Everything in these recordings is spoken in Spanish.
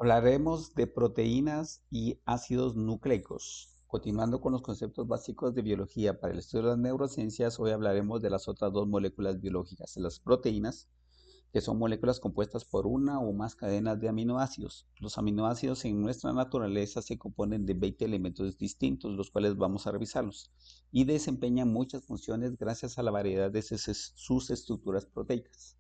Hablaremos de proteínas y ácidos nucleicos. Continuando con los conceptos básicos de biología para el estudio de las neurociencias, hoy hablaremos de las otras dos moléculas biológicas, las proteínas, que son moléculas compuestas por una o más cadenas de aminoácidos. Los aminoácidos en nuestra naturaleza se componen de 20 elementos distintos, los cuales vamos a revisarlos, y desempeñan muchas funciones gracias a la variedad de sus estructuras proteicas.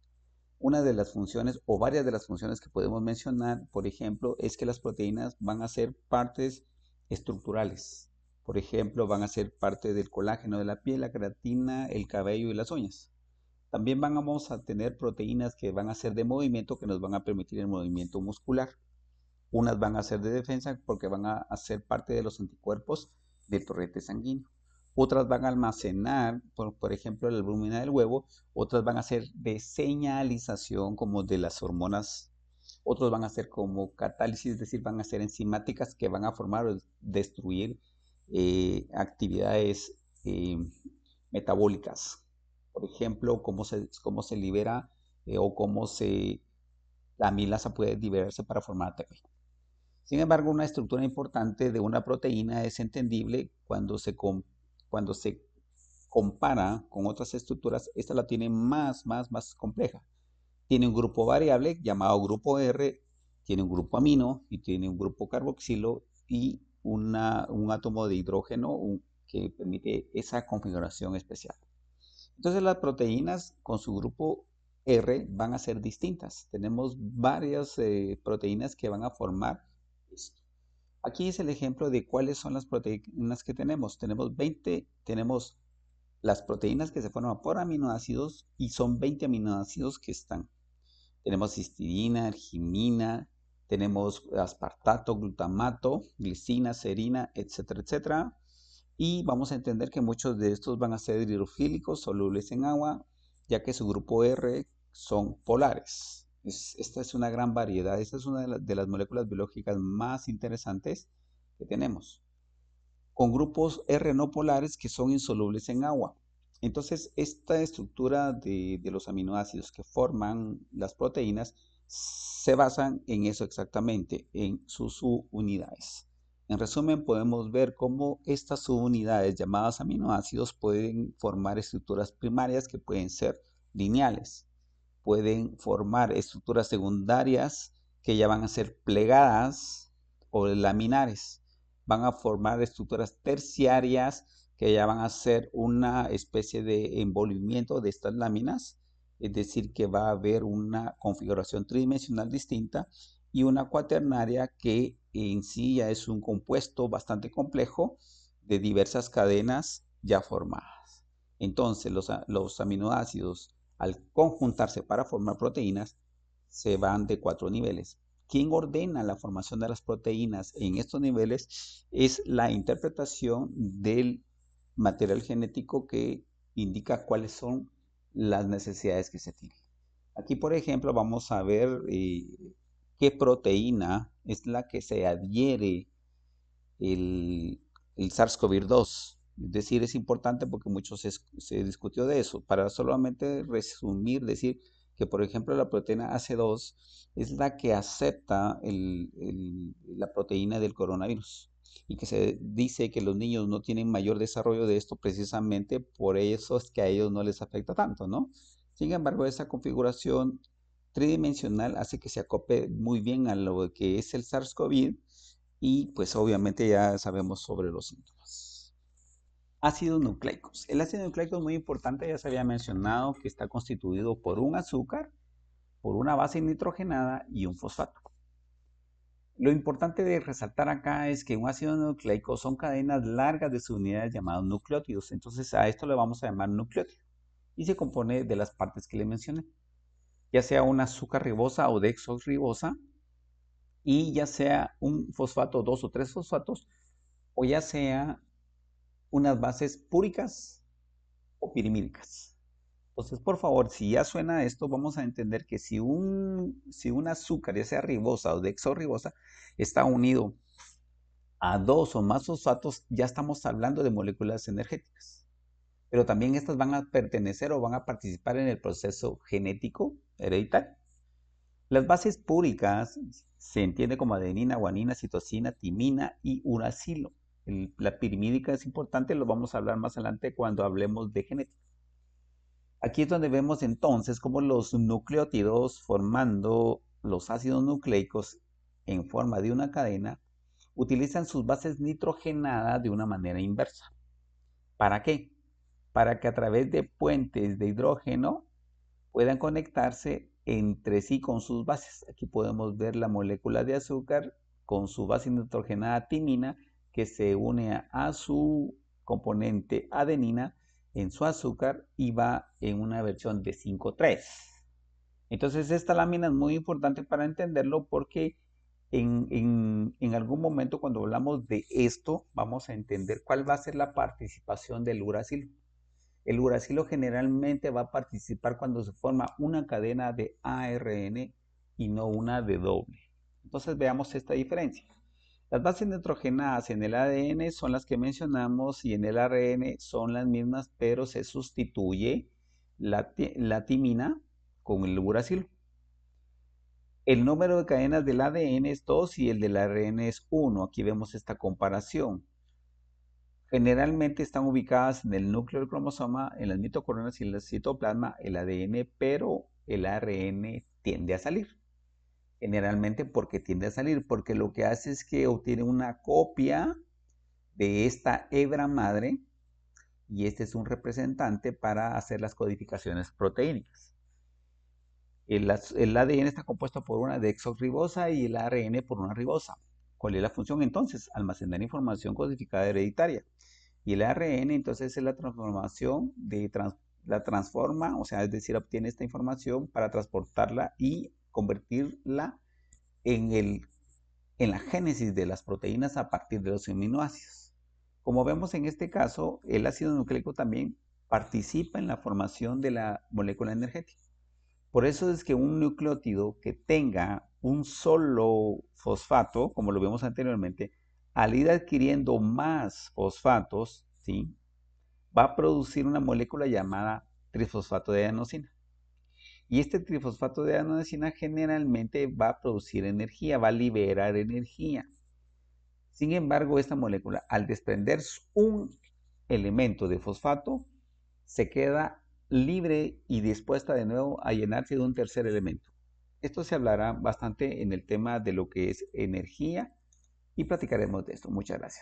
Una de las funciones o varias de las funciones que podemos mencionar, por ejemplo, es que las proteínas van a ser partes estructurales. Por ejemplo, van a ser parte del colágeno de la piel, la queratina, el cabello y las uñas. También vamos a tener proteínas que van a ser de movimiento, que nos van a permitir el movimiento muscular. Unas van a ser de defensa porque van a ser parte de los anticuerpos del torrente sanguíneo. Otras van a almacenar, por ejemplo, la albúmina del huevo. Otras van a ser de señalización como de las hormonas. Otros van a ser como catálisis, es decir, van a ser enzimáticas que van a formar o destruir actividades metabólicas. Por ejemplo, cómo se libera o la amilasa puede liberarse para formar ATP. Sin embargo, una estructura importante de una proteína es entendible cuando se compara con otras estructuras. Esta la tiene más compleja. Tiene un grupo variable llamado grupo R, tiene un grupo amino y tiene un grupo carboxilo y un átomo de hidrógeno que permite esa configuración especial. Entonces las proteínas con su grupo R van a ser distintas. Tenemos varias proteínas que van a formar esto. Aquí es el ejemplo de cuáles son las proteínas que tenemos. Tenemos las proteínas que se forman por aminoácidos y son 20 aminoácidos que están. Tenemos histidina, arginina, tenemos aspartato, glutamato, glicina, serina, etcétera, etcétera. Y vamos a entender que muchos de estos van a ser hidrofílicos, solubles en agua, ya que su grupo R son polares. Esta es una gran variedad. Esta es una de las moléculas biológicas más interesantes que tenemos, con grupos R no polares que son insolubles en agua. Entonces, esta estructura de los aminoácidos que forman las proteínas se basan en eso exactamente, en sus subunidades. En resumen, podemos ver cómo estas subunidades llamadas aminoácidos pueden formar estructuras primarias que pueden ser lineales, pueden formar estructuras secundarias que ya van a ser plegadas o laminares, van a formar estructuras terciarias que ya van a ser una especie de envolvimiento de estas láminas, es decir, que va a haber una configuración tridimensional distinta, y una cuaternaria que en sí ya es un compuesto bastante complejo de diversas cadenas ya formadas. Entonces, los aminoácidos, al conjuntarse para formar proteínas, se van de 4 niveles. Quien ordena la formación de las proteínas en estos niveles es la interpretación del material genético que indica cuáles son las necesidades que se tienen. Aquí, por ejemplo, vamos a ver qué proteína es la que se adhiere el SARS-CoV-2. Es decir, es importante porque mucho se discutió de eso. Para solamente resumir, decir que, por ejemplo, la proteína AC2 es la que acepta la proteína del coronavirus, y que se dice que los niños no tienen mayor desarrollo de esto precisamente por eso es que a ellos no les afecta tanto, ¿no? Sin embargo, esa configuración tridimensional hace que se acople muy bien a lo que es el SARS-CoV, y pues obviamente ya sabemos sobre los síntomas. Ácidos nucleicos. El ácido nucleico es muy importante, ya se había mencionado que está constituido por un azúcar, por una base nitrogenada y un fosfato. Lo importante de resaltar acá es que un ácido nucleico son cadenas largas de subunidades llamadas nucleótidos. Entonces a esto le vamos a llamar nucleótido y se compone de las partes que le mencioné, ya sea una azúcar ribosa o dexosribosa, y ya sea un fosfato, 2 o 3 fosfatos, o ya sea unas bases púricas o pirimídicas. Entonces, por favor, si ya suena esto, vamos a entender que si un azúcar, ya sea ribosa o dexorribosa, está unido a 2 o más fosfatos, ya estamos hablando de moléculas energéticas. Pero también estas van a pertenecer o van a participar en el proceso genético hereditario. Las bases púricas se entiende como adenina, guanina, citosina, timina y uracilo. La pirimídica es importante, lo vamos a hablar más adelante cuando hablemos de genética. Aquí es donde vemos entonces cómo los nucleótidos formando los ácidos nucleicos en forma de una cadena utilizan sus bases nitrogenadas de una manera inversa. ¿Para qué? Para que a través de puentes de hidrógeno puedan conectarse entre sí con sus bases. Aquí podemos ver la molécula de azúcar con su base nitrogenada timina que se une a su componente adenina en su azúcar y va en una versión de 5,3. Entonces esta lámina es muy importante para entenderlo porque en algún momento cuando hablamos de esto vamos a entender cuál va a ser la participación del uracilo. El uracilo generalmente va a participar cuando se forma una cadena de ARN y no una de doble. Entonces veamos esta diferencia. Las bases nitrogenadas en el ADN son las que mencionamos y en el ARN son las mismas, pero se sustituye la timina con el uracilo. El número de cadenas del ADN es 2 y el del ARN es 1. Aquí vemos esta comparación. Generalmente están ubicadas en el núcleo del cromosoma, en las mitocondrias y en el citoplasma, el ADN, pero el ARN tiende a salir. Generalmente porque tiende a salir, porque lo que hace es que obtiene una copia de esta hebra madre y este es un representante para hacer las codificaciones proteínicas. El ADN está compuesto por una desoxirribosa y el ARN por una ribosa. ¿Cuál es la función entonces? Almacenar información codificada hereditaria. Y el ARN entonces es la transformación la transforma, o sea, es decir, obtiene esta información para transportarla y convertirla en la génesis de las proteínas a partir de los aminoácidos. Como vemos en este caso, el ácido nucleico también participa en la formación de la molécula energética. Por eso es que un nucleótido que tenga un solo fosfato, como lo vimos anteriormente, al ir adquiriendo más fosfatos, ¿sí?, va a producir una molécula llamada trifosfato de adenosina. Y este trifosfato de adenosina generalmente va a producir energía, va a liberar energía. Sin embargo, esta molécula, al desprender un elemento de fosfato, se queda libre y dispuesta de nuevo a llenarse de un tercer elemento. Esto se hablará bastante en el tema de lo que es energía y platicaremos de esto. Muchas gracias.